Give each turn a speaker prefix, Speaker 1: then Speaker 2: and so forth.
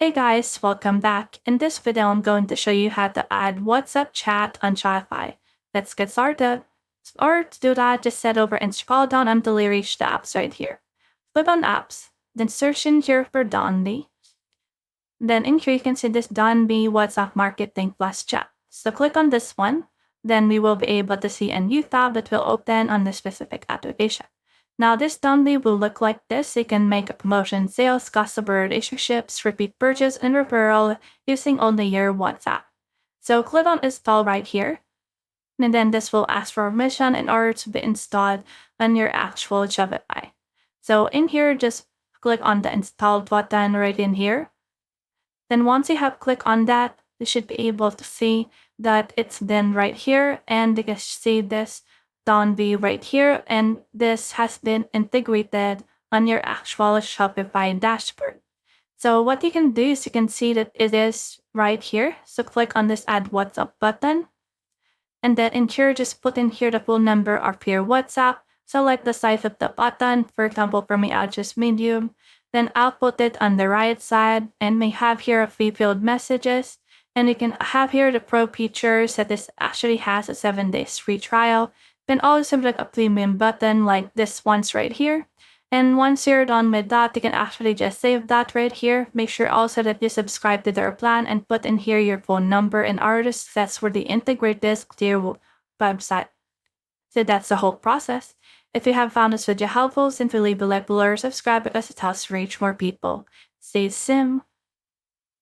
Speaker 1: Hey guys, welcome back. In this video, I'm going to show you how to add WhatsApp chat on Shopify. Let's get started. Or to do that, just head over and scroll down until you reach the apps right here. Click on apps, then search in here for Donby. Then in here, you can see this Donby WhatsApp Marketing Plus Chat. So click on this one. Then we will be able to see a new tab that will open on the specific application. Now, this download will look like this. You can make a promotion, sales, customer relationships, repeat purchase, and referral using only your WhatsApp. So click on install right here. And then this will ask for permission in order to be installed on your actual Shopify. So in here, just click on the install button right in here. Then once you have clicked on that, you should be able to see that it's been right here, and you can see this Donby right here, and this has been integrated on your actual Shopify dashboard. So what you can do is you can see that it is right here. So click on this add WhatsApp button. And then in here, just put in here the full number of your WhatsApp. Select the size of the button. For example, for me, I'll just medium. Then I'll put it on the right side and may have here a free field messages. And you can have here the pro features that this actually has a 7 days free trial. Then also like a premium button like this one's right here. And once you're done with that, you can actually just save that right here. Make sure also that you subscribe to their plan and put in here your phone number and artist. That's where they integrate this to your website. So that's the whole process. If you have found this video helpful, simply leave a like below or subscribe because it helps reach more people. Stay sim.